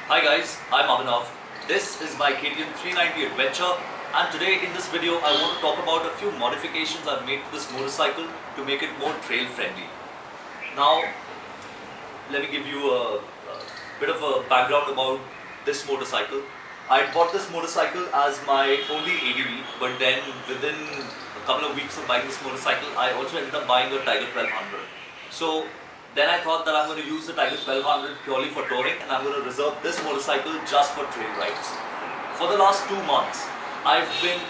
Hi guys, I'm Abhinav. This is my KTM 390 adventure, and today in this video I want to talk about a few modifications I've made to this motorcycle to make it more trail friendly. Now let me give you a bit of a background about this motorcycle. I bought this motorcycle as my only ADV, but then within a couple of weeks of buying this motorcycle I also ended up buying a Tiger 1200. So then I thought that I'm going to use the Tiger 1200 purely for touring, and I'm going to reserve this motorcycle just for trail rides. For the last 2 months, I've been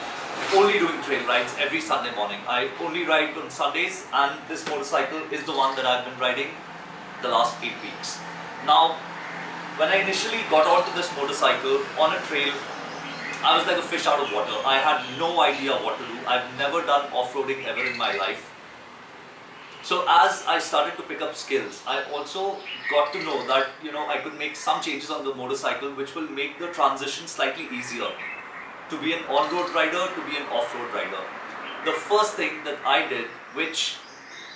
only doing trail rides every Sunday morning. I only ride on Sundays, and this motorcycle is the one that I've been riding the last 8 weeks. Now, when I initially got onto this motorcycle on a trail, I was like a fish out of water. I had no idea what to do. I've never done off-roading ever in my life. So as I started to pick up skills, I also got to know that I could make some changes on the motorcycle which will make the transition slightly easier to be an on-road rider to be an off-road rider. The first thing that I did, which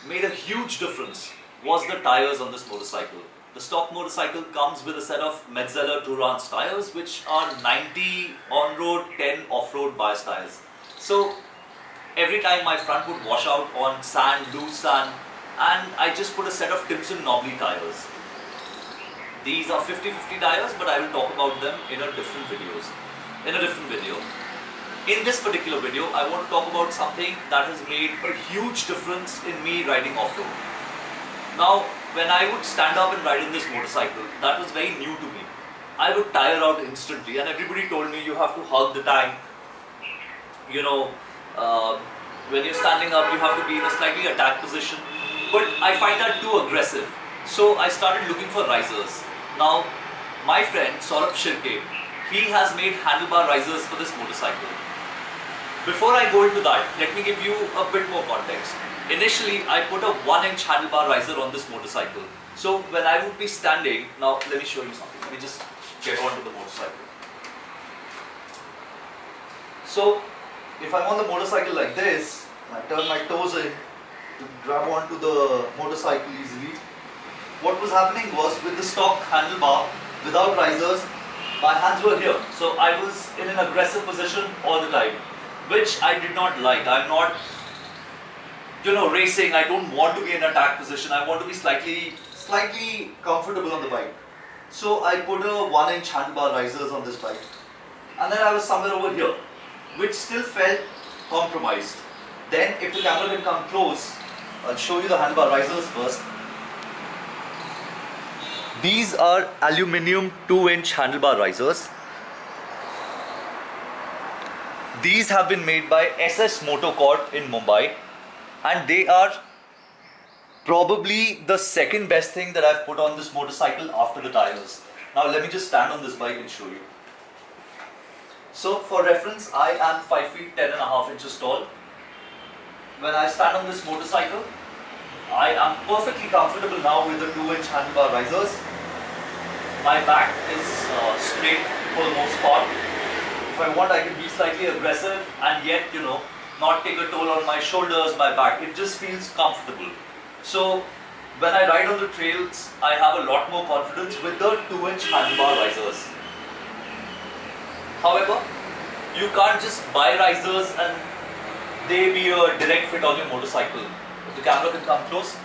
made a huge difference, was the tires on this motorcycle. The stock motorcycle comes with a set of Metzeler Tourance tires which are 90 on-road, 10 off-road bias tires. So every time my front would wash out on sand, loose sand, and I just put a set of Timpson knobbly tires. These are 50-50 tires, but I will talk about them in a different video. In this particular video, I want to talk about something that has made a huge difference in me riding off-road. Now, when I would stand up and ride in this motorcycle, that was very new to me. I would tire out instantly, and everybody told me you have to hug the tank. When you're standing up, you have to be in a slightly attack position, but I find that too aggressive. So I started looking for risers. Now, my friend Saurab Shirke, he has made handlebar risers for this motorcycle. Before I go into that, let me give you a bit more context. Initially, I put a 1-inch handlebar riser on this motorcycle. So when I would be standing, now let me show you something. Let me just get onto the motorcycle. So if I'm on the motorcycle like this, I turn my toes in to grab onto the motorcycle easily. What was happening was, with the stock handlebar, without risers, my hands were here. So I was in an aggressive position all the time, which I did not like. I'm not, racing. I don't want to be in an attack position. I want to be slightly comfortable on the bike. So I put a 1-inch handlebar risers on this bike. And then I was somewhere over here, which still felt compromised. Then if the camera can come close, I'll show you the handlebar risers first. These are aluminium 2-inch handlebar risers. These have been made by SS Motocorp in Mumbai, and they are probably the second best thing that I've put on this motorcycle after the tires. Now let me just stand on this bike and show you. So for reference, I am 5 feet 10.5 inches tall. When I stand on this motorcycle, I am perfectly comfortable now with the 2-inch handlebar risers. My back is straight for the most part. If I want, I can be slightly aggressive and yet, not take a toll on my shoulders, my back. It just feels comfortable. So when I ride on the trails, I have a lot more confidence with the 2-inch handlebar risers. However, you can't just buy risers and they be a direct fit on your motorcycle. If the camera can come close.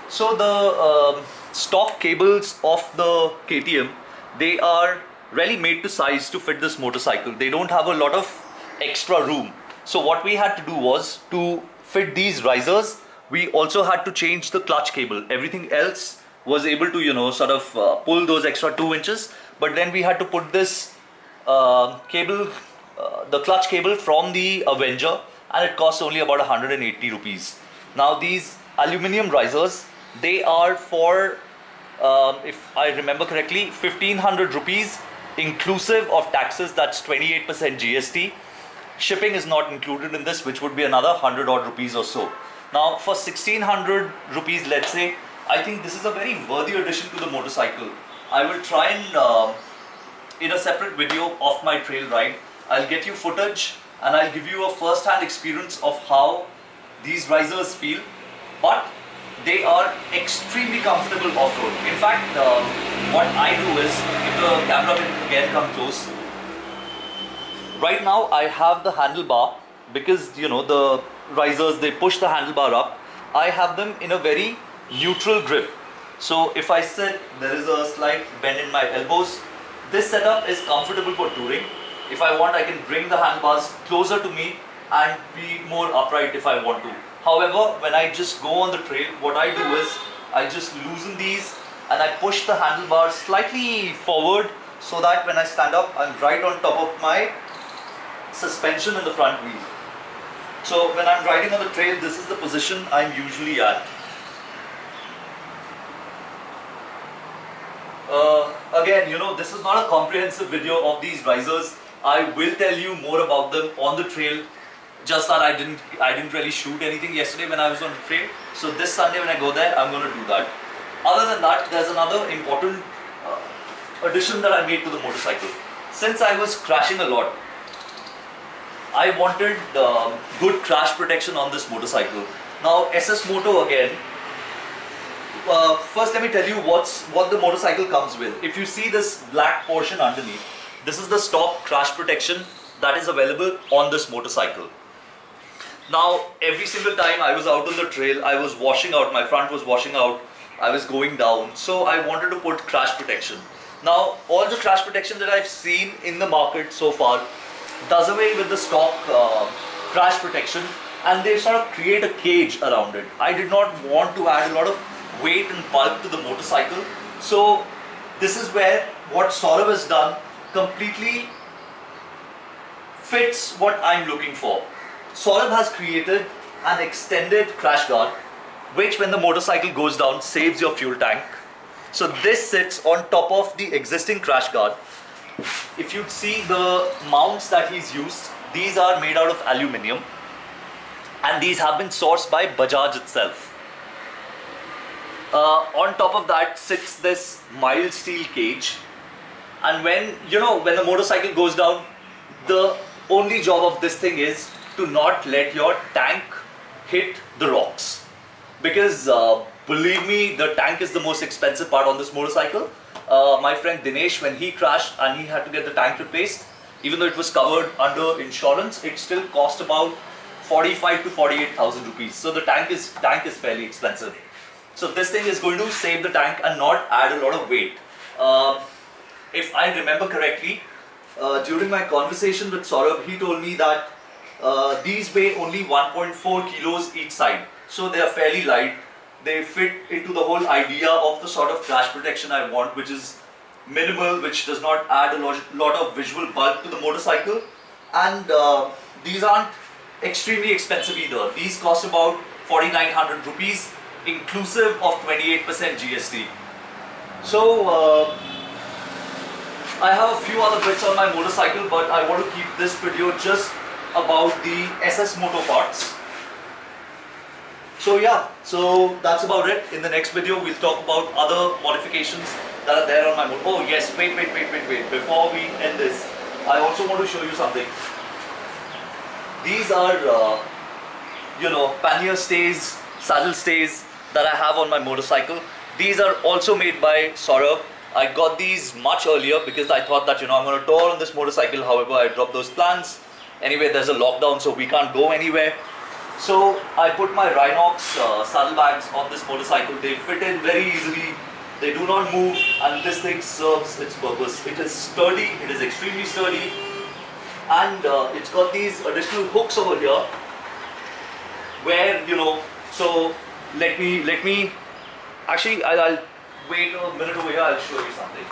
So the stock cables of the KTM, they are really made to size to fit this motorcycle. They don't have a lot of extra room. So what we had to do was, to fit these risers, we also had to change the clutch cable. Everything else was able to pull those extra 2 inches, but then we had to put this cable, the clutch cable from the Avenger, and it costs only about 180 rupees. Now these aluminium risers, they are for, if I remember correctly, 1500 rupees inclusive of taxes. That's 28% GST. Shipping is not included in this, which would be another 100 odd rupees or so. Now for 1600 rupees, let's say, I think this is a very worthy addition to the motorcycle. I will try and in a separate video of my trail ride, I'll get you footage and I'll give you a first-hand experience of how these risers feel. But they are extremely comfortable off-road. In fact, what I do is, if the camera can again come close, right now I have the handlebar, because you know the risers, they push the handlebar up. I have them in a very neutral grip. So if I sit, there is a slight bend in my elbows. This setup is comfortable for touring. If I want, I can bring the handlebars closer to me and be more upright if I want to. However, when I just go on the trail, what I do is I just loosen these and I push the handlebars slightly forward, so that when I stand up, I'm right on top of my suspension in the front wheel. So when I'm riding on the trail, this is the position I'm usually at. Again, you know, this is not a comprehensive video of these risers. I will tell you more about them on the trail. Just that I didn't really shoot anything yesterday when I was on the trail. So this Sunday when I go there, I'm going to do that. Other than that, there's another important addition that I made to the motorcycle. Since I was crashing a lot, I wanted good crash protection on this motorcycle. Now SS Moto again. First let me tell you what the motorcycle comes with. If you see this black portion underneath, this is the stock crash protection that is available on this motorcycle. Now every single time I was out on the trail, I was washing out, my front was washing out, I was going down, so I wanted to put crash protection. Now all the crash protection that I've seen in the market so far does away with the stock crash protection, and they sort of create a cage around it. I did not want to add a lot of weight and bulk to the motorcycle, so this is where what Saurab has done completely fits what I'm looking for. Saurab has created an extended crash guard, which when the motorcycle goes down saves your fuel tank. So this sits on top of the existing crash guard. If you see the mounts that he's used, these are made out of aluminium, and these have been sourced by Bajaj itself. On top of that sits this mild steel cage, and when the motorcycle goes down, the only job of this thing is to not let your tank hit the rocks, because believe me, the tank is the most expensive part on this motorcycle. My friend Dinesh, when he crashed and he had to get the tank replaced, even though it was covered under insurance, it still cost about 45 to 48,000 rupees. So the tank is fairly expensive. So this thing is going to save the tank and not add a lot of weight. If I remember correctly, during my conversation with Saurab, he told me that these weigh only 1.4 kilos each side. So they are fairly light. They fit into the whole idea of the sort of crash protection I want, which is minimal, which does not add a lot of visual bulk to the motorcycle. And these aren't extremely expensive either. These cost about 4,900 rupees, inclusive of 28% GST. So I have a few other bits on my motorcycle, but I want to keep this video just about the SS Moto parts. So yeah, so that's about it. In the next video, we'll talk about other modifications that are there on my motor. Oh yes, wait. Before we end this, I also want to show you something. These are, pannier stays, saddle stays that I have on my motorcycle. These are also made by Saurab. I got these much earlier because I thought that, I'm going to tour on this motorcycle. However, I dropped those plans. Anyway, there's a lockdown, so we can't go anywhere. So I put my Rhinox saddlebags on this motorcycle. They fit in very easily. They do not move, and this thing serves its purpose. It is sturdy. It is extremely sturdy, and it's got these additional hooks over here, where So let me. Actually, I'll wait a minute over here. I'll show you something.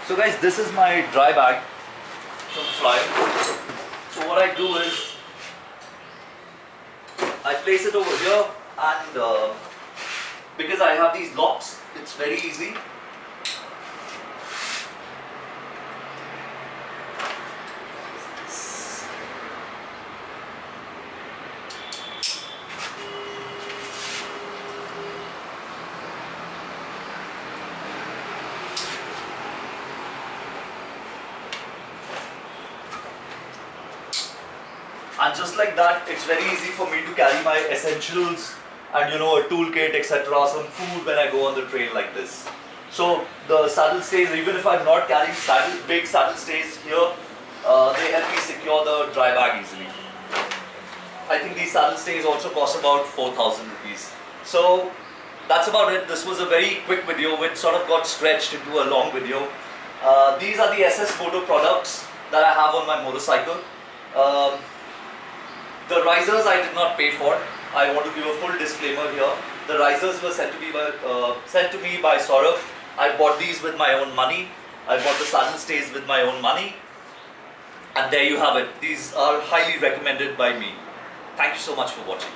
So guys, this is my dry bag from Fly. So what I do is I place it over here, and because I have these locks, it's very easy. And and just like that, it's very easy for me to carry my essentials and a toolkit, etc., some food when I go on the trail like this. So the saddle stays, even if I'm not carrying big saddle stays here, they help me secure the dry bag easily. I think these saddle stays also cost about 4,000 rupees. So that's about it. This was a very quick video which sort of got stretched into a long video. These are the SS Moto products that I have on my motorcycle. The risers I did not pay for. I want to give a full disclaimer here. The risers were sent to me by Saurab. I bought these with my own money. I bought the saddle stays with my own money. And there you have it. These are highly recommended by me. Thank you so much for watching.